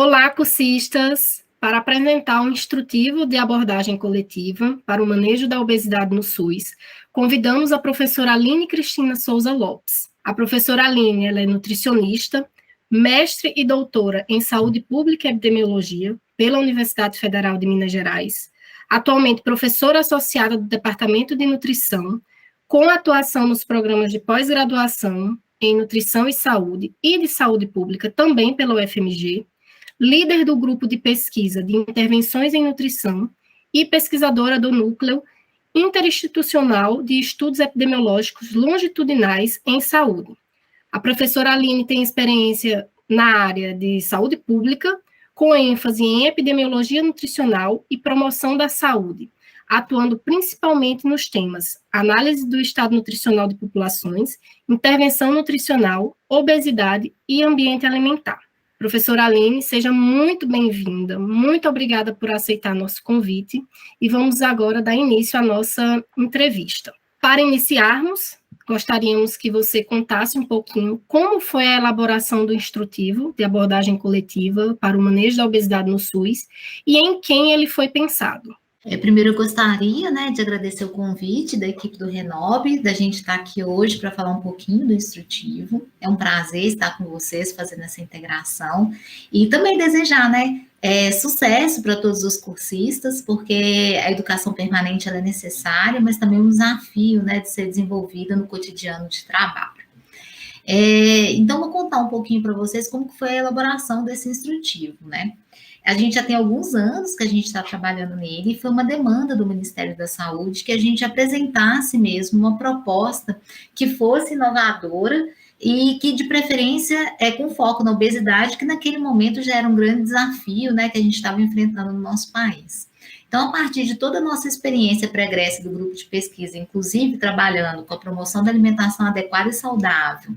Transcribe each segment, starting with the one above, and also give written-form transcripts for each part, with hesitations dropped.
Olá, cursistas! Para apresentar um instrutivo de abordagem coletiva para o manejo da obesidade no SUS, convidamos a professora Aline Cristina Souza Lopes. A professora Aline, ela é nutricionista, mestre e doutora em Saúde Pública e Epidemiologia pela Universidade Federal de Minas Gerais, atualmente professora associada do Departamento de Nutrição, com atuação nos programas de pós-graduação em Nutrição e Saúde e de Saúde Pública, também pela UFMG, líder do grupo de pesquisa de intervenções em nutrição e pesquisadora do Núcleo Interinstitucional de Estudos Epidemiológicos Longitudinais em Saúde. A professora Aline tem experiência na área de saúde pública, com ênfase em epidemiologia nutricional e promoção da saúde, atuando principalmente nos temas análise do estado nutricional de populações, intervenção nutricional, obesidade e ambiente alimentar. Professora Aline, seja muito bem-vinda, muito obrigada por aceitar nosso convite e vamos agora dar início à nossa entrevista. Para iniciarmos, gostaríamos que você contasse um pouquinho como foi a elaboração do instrutivo de abordagem coletiva para o manejo da obesidade no SUS e em quem ele foi pensado. Primeiro eu gostaria, de agradecer o convite da equipe do Renob, da gente estar aqui hoje para falar um pouquinho do instrutivo. É um prazer estar com vocês fazendo essa integração e também desejar, sucesso para todos os cursistas, porque a educação permanente ela é necessária, mas também um desafio, de ser desenvolvida no cotidiano de trabalho. Então, vou contar um pouquinho para vocês como foi a elaboração desse instrutivo, A gente já tem alguns anos que a gente está trabalhando nele, e foi uma demanda do Ministério da Saúde que a gente apresentasse mesmo uma proposta que fosse inovadora e que, de preferência, com foco na obesidade, que naquele momento já era um grande desafio, que a gente estava enfrentando no nosso país. Então, a partir de toda a nossa experiência pregressa do grupo de pesquisa, inclusive trabalhando com a promoção da alimentação adequada e saudável,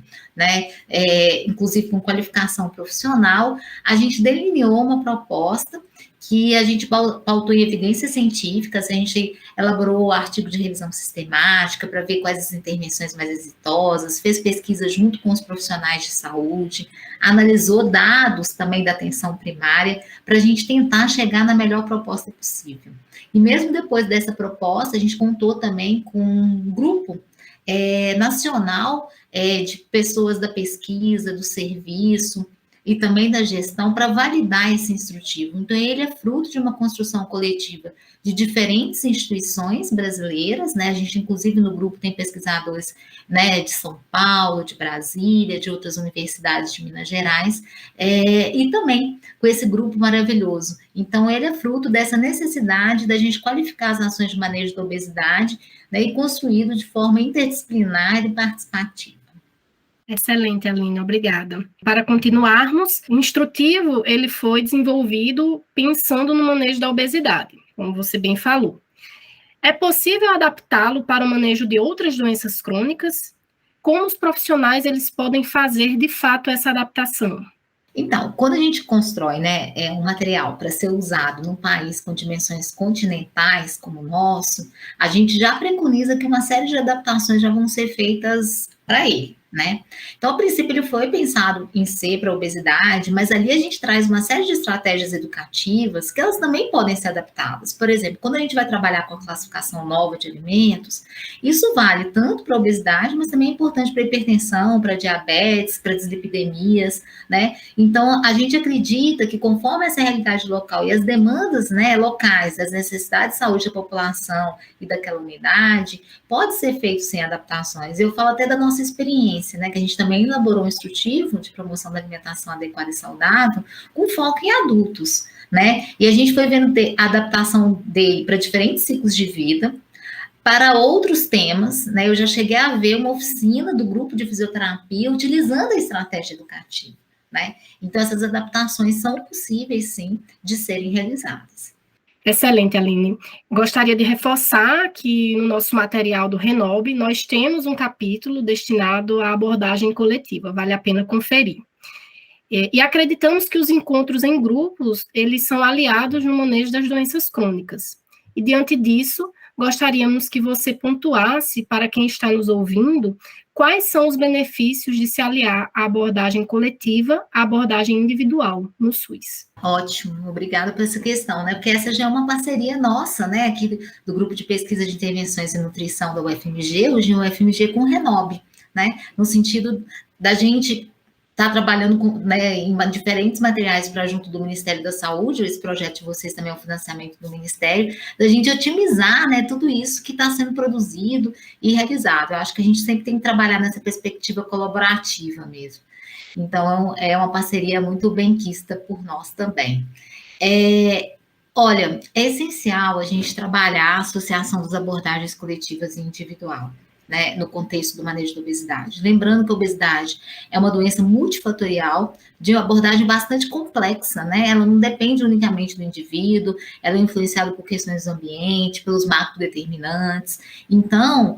inclusive com qualificação profissional, a gente delineou uma proposta que a gente pautou em evidências científicas, a gente elaborou o artigo de revisão sistemática para ver quais as intervenções mais exitosas, fez pesquisa junto com os profissionais de saúde, analisou dados também da atenção primária, para a gente tentar chegar na melhor proposta possível. E mesmo depois dessa proposta, a gente contou também com um grupo nacional de pessoas da pesquisa, do serviço, e também da gestão para validar esse instrutivo. Então, ele é fruto de uma construção coletiva de diferentes instituições brasileiras, A gente, inclusive, no grupo tem pesquisadores, de São Paulo, de Brasília, de outras universidades de Minas Gerais, e também com esse grupo maravilhoso. Então, ele é fruto dessa necessidade da gente qualificar as ações de manejo da obesidade, e construído de forma interdisciplinar e participativa. Excelente, Aline, obrigada. Para continuarmos, o instrutivo ele foi desenvolvido pensando no manejo da obesidade, como você bem falou. É possível adaptá-lo para o manejo de outras doenças crônicas? Como os profissionais eles podem fazer de fato essa adaptação? Então, quando a gente constrói um material para ser usado num país com dimensões continentais como o nosso, a gente já preconiza que uma série de adaptações já vão ser feitas para ele. Então, a princípio, ele foi pensado em ser para a obesidade, mas ali a gente traz uma série de estratégias educativas que elas também podem ser adaptadas. Por exemplo, quando a gente vai trabalhar com a classificação nova de alimentos, isso vale tanto para a obesidade, mas também é importante para a hipertensão, para a diabetes, para dislipidemias, Então, a gente acredita que conforme essa realidade local e as demandas locais, as necessidades de saúde da população e daquela unidade, pode ser feito sem adaptações. Eu falo até da nossa experiência, que a gente também elaborou um instrutivo de promoção da alimentação adequada e saudável, com foco em adultos, E a gente foi vendo a adaptação dele para diferentes ciclos de vida, para outros temas, Eu já cheguei a ver uma oficina do grupo de fisioterapia utilizando a estratégia educativa, Então, essas adaptações são possíveis, sim, de serem realizadas. Excelente, Aline. Gostaria de reforçar que no nosso material do Renob, nós temos um capítulo destinado à abordagem coletiva, vale a pena conferir. E acreditamos que os encontros em grupos, eles são aliados no manejo das doenças crônicas. E diante disso, gostaríamos que você pontuasse para quem está nos ouvindo quais são os benefícios de se aliar à abordagem coletiva à abordagem individual no SUS. Ótimo, obrigada por essa questão, né? Porque essa já é uma parceria nossa, né? Aqui do Grupo de Pesquisa de Intervenções em Nutrição da UFMG, hoje o UFMG com o Renob, né? No sentido da gente estar trabalhando com, né, em diferentes materiais para junto do Ministério da Saúde, esse projeto de vocês também é um financiamento do Ministério, da gente otimizar, né, tudo isso que está sendo produzido e realizado. Eu acho que a gente sempre tem que trabalhar nessa perspectiva colaborativa mesmo. Então, é uma parceria muito benquista por nós também. Olha, é essencial a gente trabalhar a associação das abordagens coletivas e individual, né, no contexto do manejo da obesidade. Lembrando que a obesidade é uma doença multifatorial, de uma abordagem bastante complexa, né? Ela não depende unicamente do indivíduo, ela é influenciada por questões do ambiente, pelos macrodeterminantes. Então,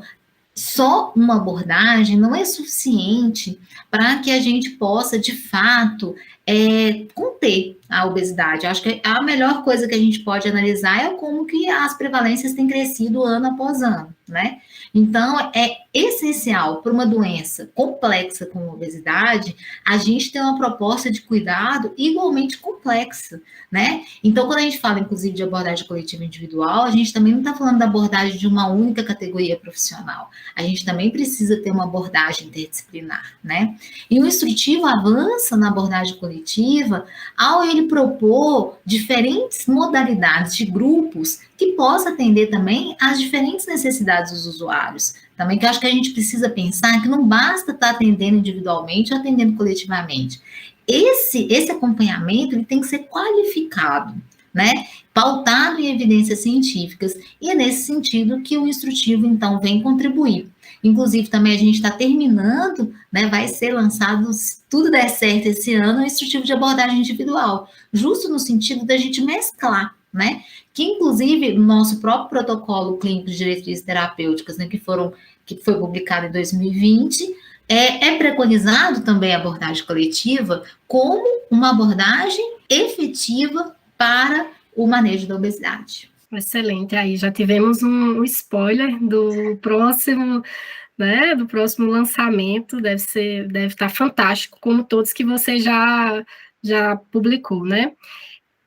só uma abordagem não é suficiente para que a gente possa, de fato, conter a obesidade. Eu acho que a melhor coisa que a gente pode analisar é como que as prevalências têm crescido ano após ano, né? Então, é essencial para uma doença complexa como a obesidade, a gente ter uma proposta de cuidado igualmente complexa, né? Então, quando a gente fala, inclusive, de abordagem coletiva individual, a gente também não está falando da abordagem de uma única categoria profissional. A gente também precisa ter uma abordagem interdisciplinar, né? E o instrutivo avança na abordagem coletiva ao ele propor diferentes modalidades de grupos que possa atender também às diferentes necessidades dos usuários. Também que eu acho que a gente precisa pensar que não basta estar atendendo individualmente ou atendendo coletivamente. Esse acompanhamento ele tem que ser qualificado, né? Pautado em evidências científicas, e é nesse sentido que o instrutivo, então, vem contribuir. Inclusive, também a gente está terminando, né? Vai ser lançado, se tudo der certo esse ano, o instrutivo de abordagem individual, justo no sentido da gente mesclar, né? Que, inclusive, no nosso próprio protocolo clínico de diretrizes terapêuticas, né, que foi publicado em 2020, é preconizado também a abordagem coletiva como uma abordagem efetiva para o manejo da obesidade. Excelente, aí já tivemos um spoiler do próximo, né, do próximo lançamento, deve estar fantástico, como todos que você já publicou, né?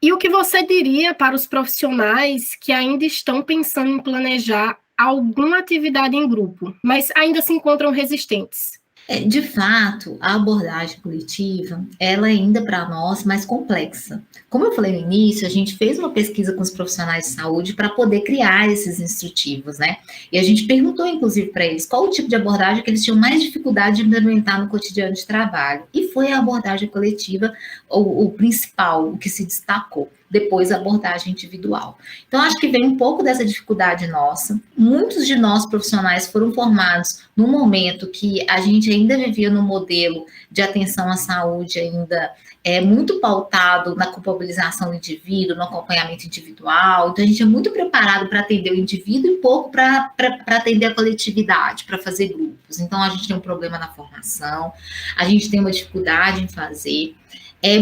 E o que você diria para os profissionais que ainda estão pensando em planejar alguma atividade em grupo, mas ainda se encontram resistentes? De fato, a abordagem coletiva, ela é ainda para nós mais complexa. Como eu falei no início, a gente fez uma pesquisa com os profissionais de saúde para poder criar esses instrutivos, né? E a gente perguntou, inclusive, para eles qual o tipo de abordagem que eles tinham mais dificuldade de implementar no cotidiano de trabalho. E foi a abordagem coletiva o principal, o que se destacou. Depois a abordagem individual. Então, acho que vem um pouco dessa dificuldade nossa. Muitos de nós profissionais foram formados num momento que a gente ainda vivia no modelo de atenção à saúde ainda muito pautado na culpabilização do indivíduo, no acompanhamento individual. Então, a gente é muito preparado para atender o indivíduo e pouco para atender a coletividade, para fazer grupos. Então, a gente tem um problema na formação, a gente tem uma dificuldade em fazer.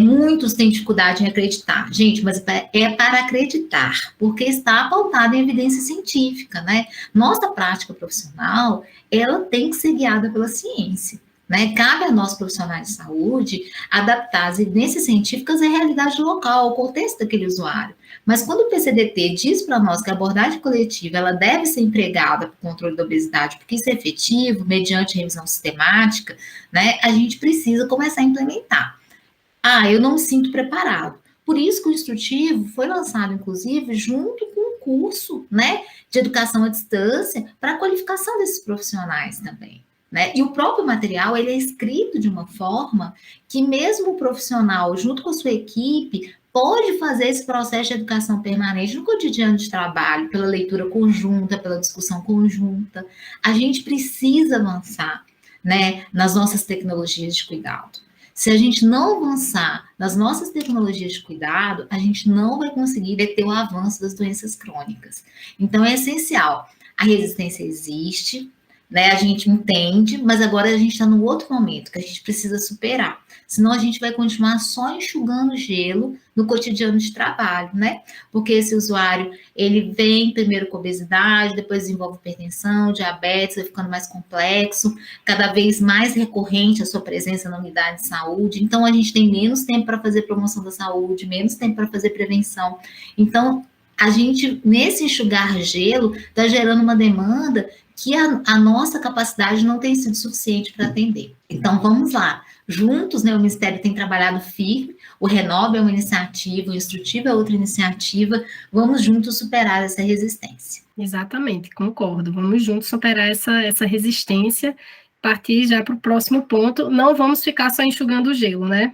Muitos têm dificuldade em acreditar. Gente, mas é para acreditar, porque está pautado em evidência científica, né? Nossa prática profissional, ela tem que ser guiada pela ciência, né? Cabe a nós, profissionais de saúde, adaptar as evidências científicas à realidade local, ao contexto daquele usuário. Mas quando o PCDT diz para nós que a abordagem coletiva ela deve ser empregada para o controle da obesidade, porque isso é efetivo, mediante revisão sistemática, né? A gente precisa começar a implementar. Eu não me sinto preparado. Por isso que o instrutivo foi lançado, inclusive, junto com um curso, né, de educação à distância para a qualificação desses profissionais também, né? E o próprio material, ele é escrito de uma forma que mesmo o profissional, junto com a sua equipe, pode fazer esse processo de educação permanente no cotidiano de trabalho, pela leitura conjunta, pela discussão conjunta. A gente precisa avançar, né, nas nossas tecnologias de cuidado. Se a gente não avançar nas nossas tecnologias de cuidado, a gente não vai conseguir deter o avanço das doenças crônicas. Então, é essencial. A resistência existe, né? A gente entende, mas agora a gente está no outro momento que a gente precisa superar. Senão a gente vai continuar só enxugando gelo no cotidiano de trabalho, né? Porque esse usuário, ele vem primeiro com obesidade, depois desenvolve hipertensão, diabetes, vai ficando mais complexo, cada vez mais recorrente a sua presença na unidade de saúde. Então, a gente tem menos tempo para fazer promoção da saúde, menos tempo para fazer prevenção. Então, a gente, nesse enxugar gelo, está gerando uma demanda que a nossa capacidade não tem sido suficiente para atender. Então, vamos lá. Juntos, né, o Ministério tem trabalhado firme, o Renove é uma iniciativa, o Instrutivo é outra iniciativa, vamos juntos superar essa resistência. Exatamente, concordo. Vamos juntos superar essa resistência, partir já para o próximo ponto. Não vamos ficar só enxugando o gelo, né?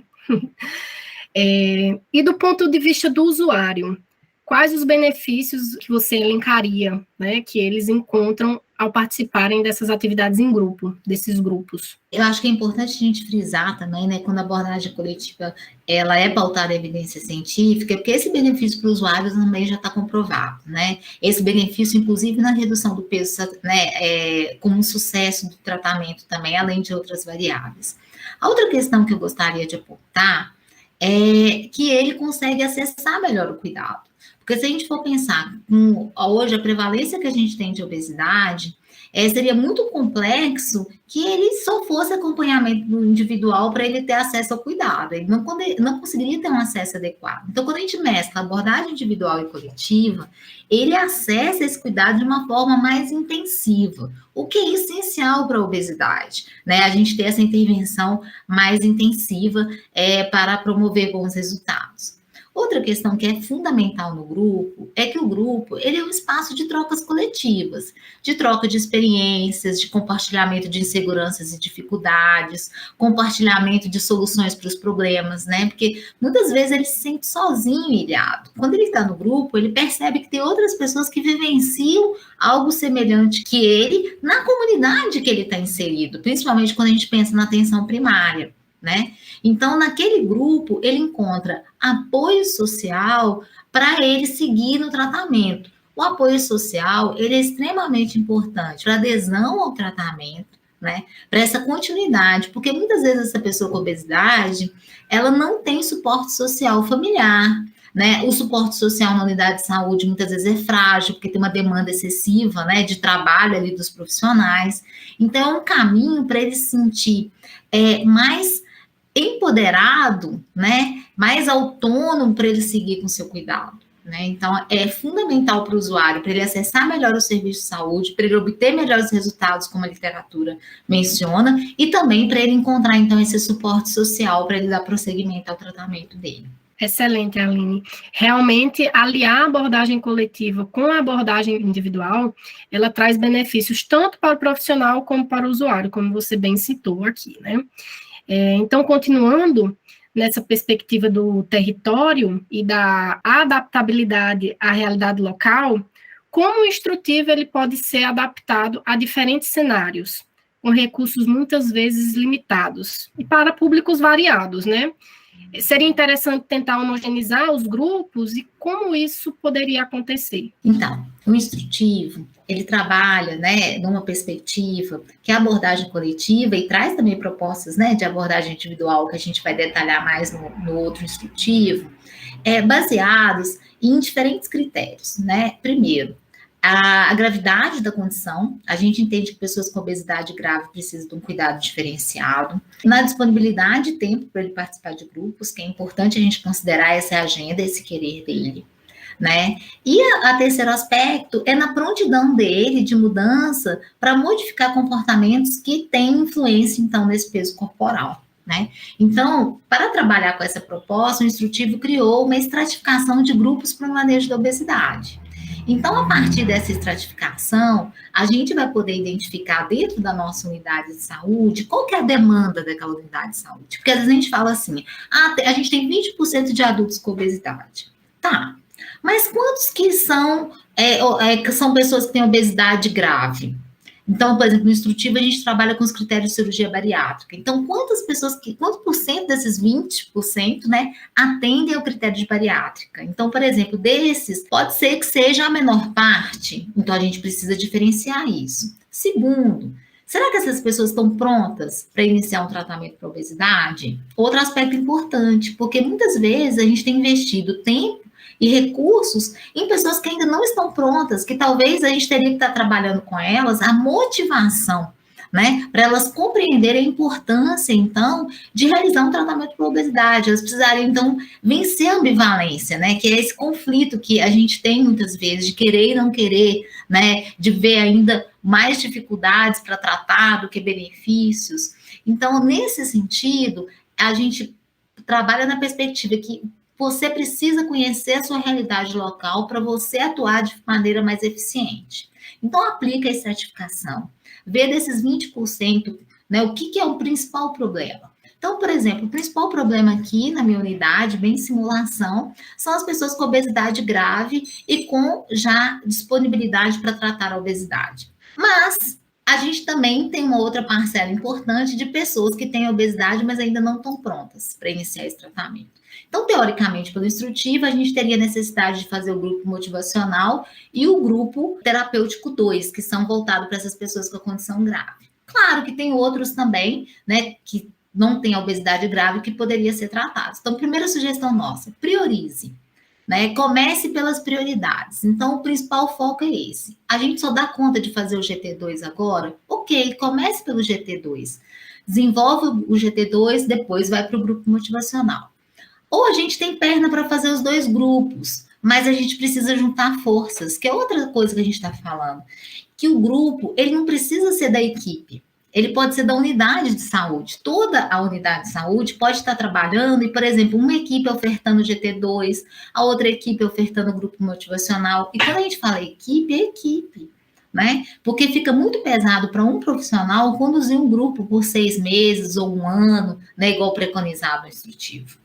E do ponto de vista do usuário, quais os benefícios que você elencaria, né, que eles encontram ao participarem dessas atividades em grupo, desses grupos? Eu acho que é importante a gente frisar também, né, quando a abordagem coletiva ela é pautada em evidência científica, porque esse benefício para o usuário também já está comprovado, né? Esse benefício, inclusive, na redução do peso, né, como um sucesso do tratamento também, além de outras variáveis. A outra questão que eu gostaria de apontar é que ele consegue acessar melhor o cuidado. Porque se a gente for pensar, hoje a prevalência que a gente tem de obesidade, seria muito complexo que ele só fosse acompanhamento individual para ele ter acesso ao cuidado. Ele não conseguiria ter um acesso adequado. Então, quando a gente mescla abordagem individual e coletiva, ele acessa esse cuidado de uma forma mais intensiva, o que é essencial para a obesidade, né? A gente ter essa intervenção mais intensiva para promover bons resultados. Outra questão que é fundamental no grupo é que o grupo ele é um espaço de trocas coletivas, de troca de experiências, de compartilhamento de inseguranças e dificuldades, compartilhamento de soluções para os problemas, né? Porque muitas vezes ele se sente sozinho e ilhado. Quando ele está no grupo, ele percebe que tem outras pessoas que vivenciam algo semelhante que ele na comunidade que ele está inserido, principalmente quando a gente pensa na atenção primária, né? Então, naquele grupo, ele encontra apoio social para ele seguir no tratamento. O apoio social, ele é extremamente importante para adesão ao tratamento, né? Para essa continuidade, porque muitas vezes essa pessoa com obesidade, ela não tem suporte social familiar, né? O suporte social na unidade de saúde muitas vezes é frágil, porque tem uma demanda excessiva, né, de trabalho ali dos profissionais. Então, é um caminho para ele se sentir mais empoderado, né, mais autônomo para ele seguir com seu cuidado, né? Então, é fundamental para o usuário, para ele acessar melhor o serviço de saúde, para ele obter melhores resultados, como a literatura menciona, e também para ele encontrar, então, esse suporte social para ele dar prosseguimento ao tratamento dele. Excelente, Aline. Realmente, aliar a abordagem coletiva com a abordagem individual, ela traz benefícios tanto para o profissional como para o usuário, como você bem citou aqui, né? Então, continuando nessa perspectiva do território e da adaptabilidade à realidade local, como o instrutivo ele pode ser adaptado a diferentes cenários, com recursos muitas vezes limitados, e para públicos variados, né? Seria interessante tentar homogeneizar os grupos e como isso poderia acontecer? Então, o instrutivo, ele trabalha, né, numa perspectiva que é a abordagem coletiva e traz também propostas, né, de abordagem individual que a gente vai detalhar mais no outro instrutivo, baseados em diferentes critérios, né? Primeiro, a gravidade da condição, a gente entende que pessoas com obesidade grave precisam de um cuidado diferenciado. Na disponibilidade de tempo para ele participar de grupos, que é importante a gente considerar essa agenda, esse querer dele, né? E a terceiro aspecto é na prontidão dele de mudança para modificar comportamentos que têm influência, então, nesse peso corporal, né? Então, para trabalhar com essa proposta, o instrutivo criou uma estratificação de grupos para o manejo da obesidade. Então, a partir dessa estratificação, a gente vai poder identificar dentro da nossa unidade de saúde qual que é a demanda daquela unidade de saúde. Porque às vezes a gente fala assim, a gente tem 20% de adultos com obesidade. Tá, mas quantos que são pessoas que têm obesidade grave? Então, por exemplo, no instrutivo a gente trabalha com os critérios de cirurgia bariátrica. Então, quanto por cento desses 20%, né, atendem ao critério de bariátrica? Então, por exemplo, desses, pode ser que seja a menor parte. Então, a gente precisa diferenciar isso. Segundo, será que essas pessoas estão prontas para iniciar um tratamento para obesidade? Outro aspecto importante, porque muitas vezes a gente tem investido tempo e recursos em pessoas que ainda não estão prontas, que talvez a gente teria que estar trabalhando com elas a motivação, né, para elas compreenderem a importância, então, de realizar um tratamento para obesidade. Elas precisariam, então, vencer a ambivalência, né, que é esse conflito que a gente tem muitas vezes, de querer e não querer, né, de ver ainda mais dificuldades para tratar do que benefícios. Então, nesse sentido, a gente trabalha na perspectiva que você precisa conhecer a sua realidade local para você atuar de maneira mais eficiente. Então, aplica a estratificação. Vê desses 20%, né, o que é o principal problema. Então, por exemplo, o principal problema aqui na minha unidade, bem simulação, são as pessoas com obesidade grave e com já disponibilidade para tratar a obesidade. Mas a gente também tem uma outra parcela importante de pessoas que têm obesidade, mas ainda não estão prontas para iniciar esse tratamento. Então, teoricamente, pelo instrutivo, a gente teria necessidade de fazer o grupo motivacional e o grupo terapêutico 2, que são voltados para essas pessoas com a condição grave. Claro que tem outros também, né, que não têm a obesidade grave, que poderia ser tratados. Então, primeira sugestão nossa, priorize. Né? Comece pelas prioridades. Então, o principal foco é esse. A gente só dá conta de fazer o GT2 agora? Ok, comece pelo GT2. Desenvolve o GT2, depois vai para o grupo motivacional. Ou a gente tem perna para fazer os dois grupos, mas a gente precisa juntar forças, que é outra coisa que a gente está falando. Que o grupo, ele não precisa ser da equipe. Ele pode ser da unidade de saúde. Toda a unidade de saúde pode estar trabalhando e, por exemplo, uma equipe ofertando o GT2, a outra equipe ofertando o grupo motivacional. E quando a gente fala equipe, é equipe, né? Porque fica muito pesado para um profissional conduzir um grupo por 6 meses ou um ano, né? Igual preconizado no instrutivo.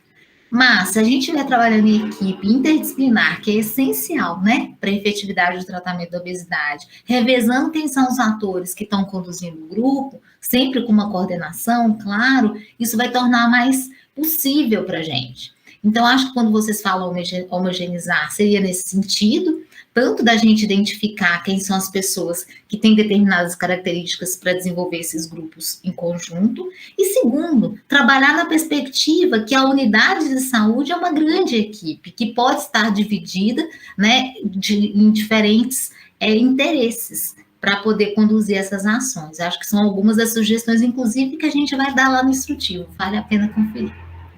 Mas, se a gente estiver trabalhando em equipe interdisciplinar, que é essencial, né, para a efetividade do tratamento da obesidade, revezando quem são os atores que estão conduzindo o grupo, sempre com uma coordenação, claro, isso vai tornar mais possível para a gente. Então, acho que quando vocês falam homogeneizar, seria nesse sentido, tanto da gente identificar quem são as pessoas que têm determinadas características para desenvolver esses grupos em conjunto, e segundo, trabalhar na perspectiva que a unidade de saúde é uma grande equipe, que pode estar dividida, né, em diferentes interesses para poder conduzir essas ações. Acho que são algumas das sugestões, inclusive, que a gente vai dar lá no instrutivo, vale a pena conferir.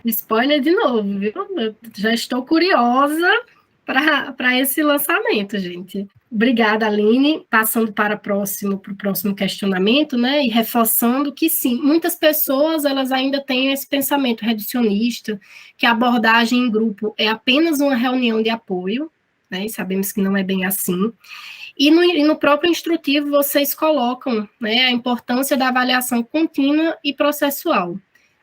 Spoiler de novo, viu? Eu já estou curiosa para esse lançamento, gente. Obrigada, Aline. Passando para o próximo questionamento, né? E reforçando que sim, muitas pessoas elas ainda têm esse pensamento reducionista, que a abordagem em grupo é apenas uma reunião de apoio, né? E sabemos que não é bem assim. E no próprio instrutivo vocês colocam, né, a importância da avaliação contínua e processual.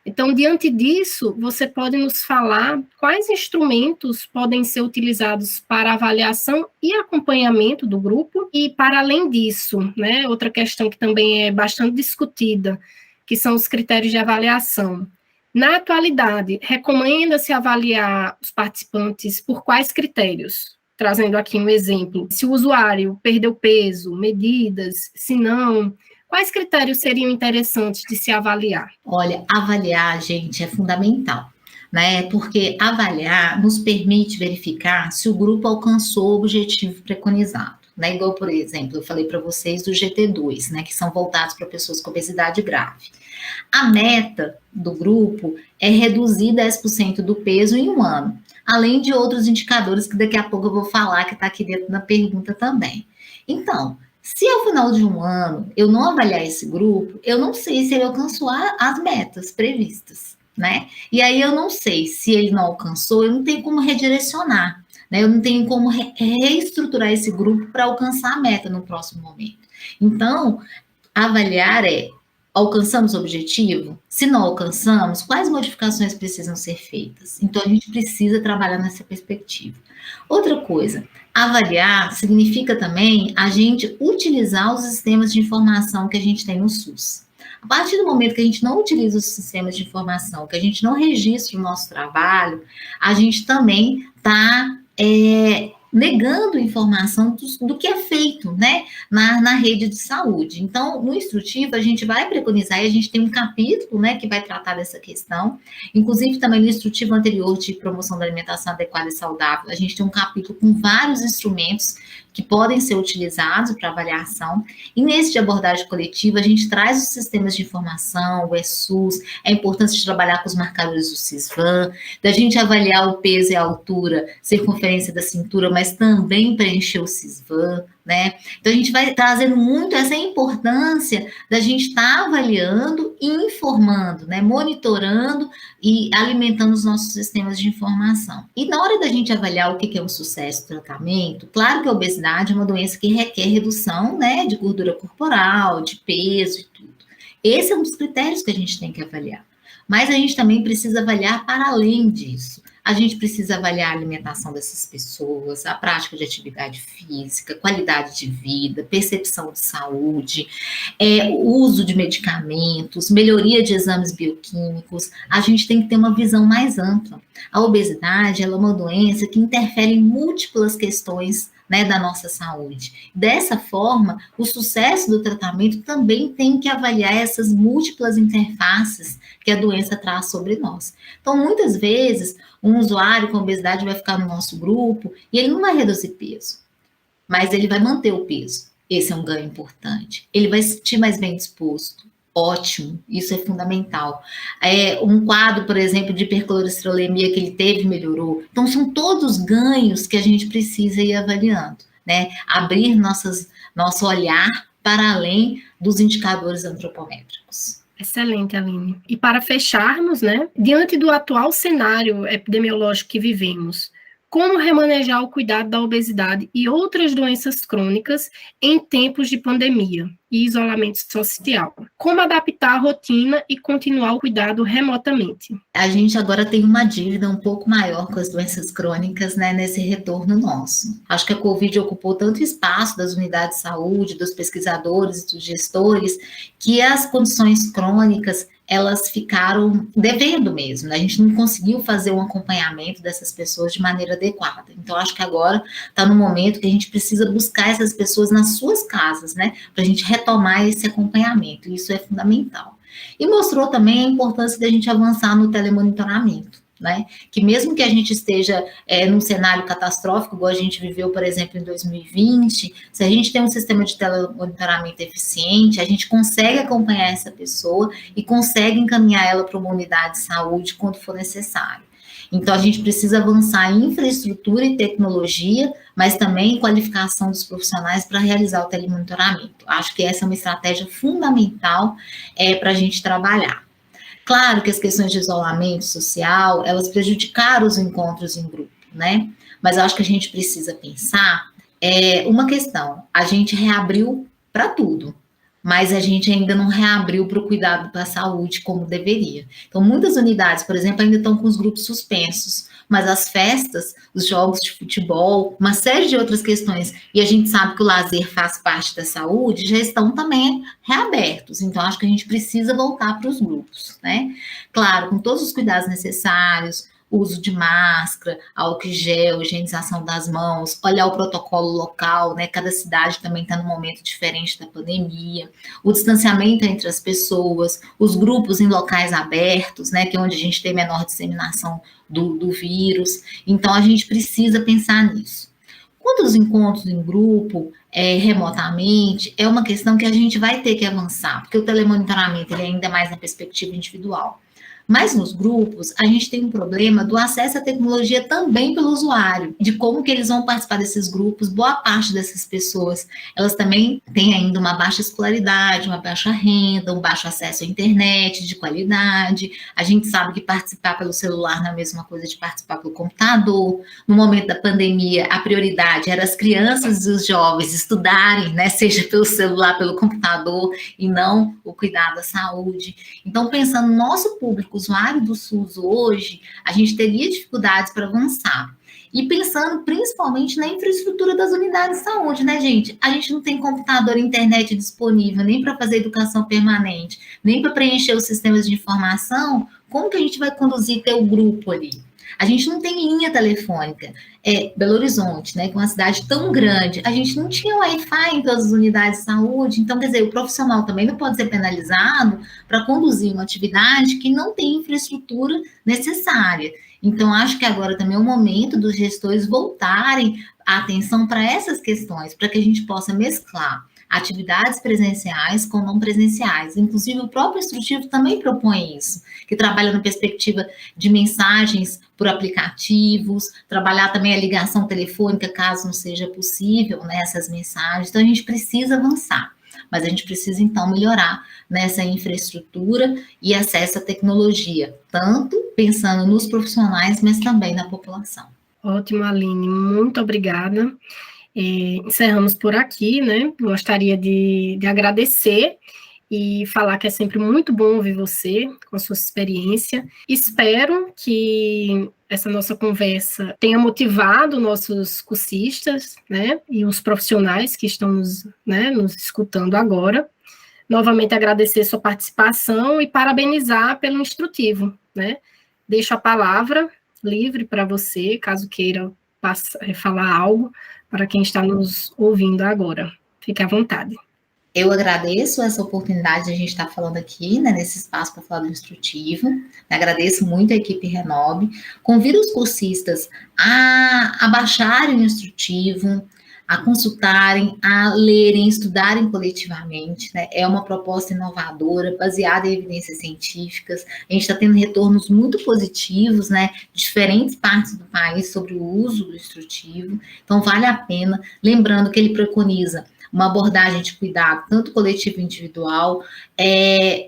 Então, diante disso, você pode nos falar quais instrumentos podem ser utilizados para avaliação e acompanhamento do grupo? E, para além disso, né, outra questão que também é bastante discutida, que são os critérios de avaliação. Na atualidade, recomenda-se avaliar os participantes por quais critérios? Trazendo aqui um exemplo. Se o usuário perdeu peso, medidas, se não... Quais critérios seriam interessantes de se avaliar? Olha, avaliar, gente, é fundamental, né? Porque avaliar nos permite verificar se o grupo alcançou o objetivo preconizado, né? Igual, por exemplo, eu falei para vocês do GT2, né? Que são voltados para pessoas com obesidade grave. A meta do grupo é reduzir 10% do peso em um ano, além de outros indicadores que daqui a pouco eu vou falar, que está aqui dentro da pergunta também. Então, se ao final de um ano eu não avaliar esse grupo, eu não sei se ele alcançou as metas previstas, né? E aí eu não sei se ele não alcançou, eu não tenho como redirecionar, né? Eu não tenho como reestruturar esse grupo para alcançar a meta no próximo momento. Então, avaliar alcançamos o objetivo? Se não alcançamos, quais modificações precisam ser feitas? Então, a gente precisa trabalhar nessa perspectiva. Outra coisa, avaliar significa também a gente utilizar os sistemas de informação que a gente tem no SUS. A partir do momento que a gente não utiliza os sistemas de informação, que a gente não registra o nosso trabalho, a gente também está negando informação do que é feito, né, na rede de saúde. Então, no instrutivo, a gente vai preconizar, e a gente tem um capítulo, né, que vai tratar dessa questão, inclusive também no instrutivo anterior de promoção da alimentação adequada e saudável, a gente tem um capítulo com vários instrumentos que podem ser utilizados para avaliação, e nesse de abordagem coletiva, a gente traz os sistemas de informação, o ESUS, a importância de trabalhar com os marcadores do CISVAN, da gente avaliar o peso e a altura, circunferência da cintura, mas também preencher o CISVAN, né? Então, a gente vai trazendo muito essa importância da gente estar avaliando e informando, né? Monitorando e alimentando os nossos sistemas de informação. E na hora da gente avaliar o que é um sucesso do tratamento, claro que a obesidade é uma doença que requer redução, né, de gordura corporal, de peso e tudo. Esse é um dos critérios que a gente tem que avaliar. Mas a gente também precisa avaliar para além disso. A gente precisa avaliar a alimentação dessas pessoas, a prática de atividade física, qualidade de vida, percepção de saúde, o uso de medicamentos, melhoria de exames bioquímicos. A gente tem que ter uma visão mais ampla. A obesidade, ela é uma doença que interfere em múltiplas questões, né, da nossa saúde. Dessa forma, o sucesso do tratamento também tem que avaliar essas múltiplas interfaces que a doença traz sobre nós. Então, muitas vezes, um usuário com obesidade vai ficar no nosso grupo e ele não vai reduzir peso, mas ele vai manter o peso. Esse é um ganho importante. Ele vai se sentir mais bem disposto. Ótimo, isso é fundamental. Um quadro, por exemplo, de hipercolesterolemia que ele teve, melhorou. Então, são todos ganhos que a gente precisa ir avaliando, né? Abrir nosso olhar para além dos indicadores antropométricos. Excelente, Aline. E para fecharmos, né, diante do atual cenário epidemiológico que vivemos, como remanejar o cuidado da obesidade e outras doenças crônicas em tempos de pandemia e isolamento social? Como adaptar a rotina e continuar o cuidado remotamente? A gente agora tem uma dívida um pouco maior com as doenças crônicas, né, nesse retorno nosso. Acho que a Covid ocupou tanto espaço das unidades de saúde, dos pesquisadores, dos gestores, que as condições crônicas elas ficaram devendo mesmo, né? A gente não conseguiu fazer um acompanhamento dessas pessoas de maneira adequada. Então, acho que agora está no momento que a gente precisa buscar essas pessoas nas suas casas, né? Para a gente retomar esse acompanhamento, isso é fundamental. E mostrou também a importância da gente avançar no telemonitoramento, né? Que mesmo que a gente esteja num cenário catastrófico, igual a gente viveu, por exemplo, em 2020, se a gente tem um sistema de telemonitoramento eficiente, a gente consegue acompanhar essa pessoa e consegue encaminhar ela para uma unidade de saúde quando for necessário. Então, a gente precisa avançar em infraestrutura e tecnologia, mas também em qualificação dos profissionais para realizar o telemonitoramento. Acho que essa é uma estratégia fundamental para a gente trabalhar. Claro que as questões de isolamento social, elas prejudicaram os encontros em grupo, né? Mas eu acho que a gente precisa pensar uma questão. A gente reabriu para tudo, mas a gente ainda não reabriu para o cuidado da saúde como deveria. Então, muitas unidades, por exemplo, ainda estão com os grupos suspensos, mas as festas, os jogos de futebol, uma série de outras questões, e a gente sabe que o lazer faz parte da saúde, já estão também reabertos. Então, acho que a gente precisa voltar para os grupos, né? Claro, com todos os cuidados necessários, uso de máscara, álcool gel, higienização das mãos, olhar o protocolo local, né? Cada cidade também está num momento diferente da pandemia, o distanciamento entre as pessoas, os grupos em locais abertos, né? Que é onde a gente tem menor disseminação do vírus. Então, a gente precisa pensar nisso. Quanto aos encontros em grupo, remotamente, é uma questão que a gente vai ter que avançar, porque o telemonitoramento ele é ainda mais na perspectiva individual. Mas nos grupos, a gente tem um problema do acesso à tecnologia também pelo usuário, de como que eles vão participar desses grupos. Boa parte dessas pessoas, elas também têm ainda uma baixa escolaridade, uma baixa renda, um baixo acesso à internet de qualidade. A gente sabe que participar pelo celular não é a mesma coisa de participar pelo computador. No momento da pandemia, a prioridade era as crianças e os jovens estudarem, né, seja pelo celular, pelo computador, e não o cuidado da saúde. Então, pensando no nosso público, usuário do SUS hoje, a gente teria dificuldades para avançar. E pensando principalmente na infraestrutura das unidades de saúde, né, gente? A gente não tem computador e internet disponível nem para fazer educação permanente, nem para preencher os sistemas de informação. Como que a gente vai conduzir teu grupo ali? A gente não tem linha telefônica. Belo Horizonte, né, que é uma cidade tão grande, a gente não tinha Wi-Fi em todas as unidades de saúde, então, quer dizer, o profissional também não pode ser penalizado para conduzir uma atividade que não tem infraestrutura necessária. Então, acho que agora também é o momento dos gestores voltarem a atenção para essas questões, para que a gente possa mesclar atividades presenciais com não presenciais. Inclusive, o próprio instrutivo também propõe isso, que trabalha na perspectiva de mensagens por aplicativos, trabalhar também a ligação telefônica, caso não seja possível, né, essas mensagens. Então, a gente precisa avançar, mas a gente precisa, então, melhorar nessa infraestrutura e acesso à tecnologia, tanto pensando nos profissionais, mas também na população. Ótimo, Aline, muito obrigada. Encerramos por aqui, né? Gostaria de agradecer e falar que é sempre muito bom ouvir você, com a sua experiência. Espero que essa nossa conversa tenha motivado nossos cursistas, né? E os profissionais que estão nos escutando agora. Novamente agradecer sua participação e parabenizar pelo instrutivo, né? Deixo a palavra livre para você, caso queira falar algo para quem está nos ouvindo agora. Fique à vontade. Eu agradeço essa oportunidade de a gente estar falando aqui, né, nesse espaço para falar do instrutivo. Agradeço muito a equipe Renob. Convido os cursistas a baixarem o instrutivo, a consultarem, a lerem, estudarem coletivamente, né? É uma proposta inovadora, baseada em evidências científicas. A gente está tendo retornos muito positivos, né? De diferentes partes do país sobre o uso do instrutivo. Então, vale a pena. Lembrando que ele preconiza uma abordagem de cuidado, tanto coletivo e individual,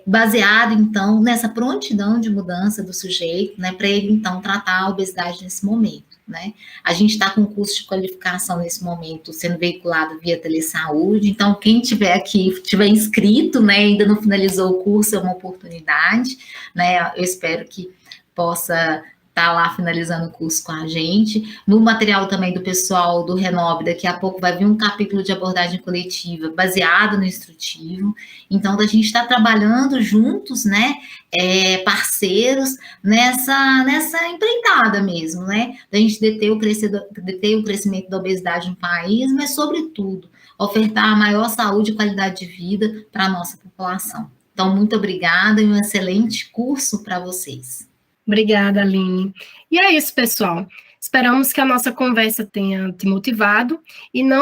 baseado, então, nessa prontidão de mudança do sujeito, né? Para ele, então, tratar a obesidade nesse momento. Né? A gente está com curso de qualificação nesse momento sendo veiculado via telesaúde, então quem tiver aqui, tiver inscrito, né, ainda não finalizou o curso, é uma oportunidade, né? Eu espero que possa estar lá finalizando o curso com a gente. No material também do pessoal do Renob, daqui a pouco vai vir um capítulo de abordagem coletiva baseado no instrutivo. Então, a gente está trabalhando juntos, né, parceiros nessa empreitada mesmo, né, da gente deter o crescimento da obesidade no país, mas, sobretudo, ofertar a maior saúde e qualidade de vida para a nossa população. Então, muito obrigada e um excelente curso para vocês. Obrigada, Aline. E é isso, pessoal. Esperamos que a nossa conversa tenha te motivado e não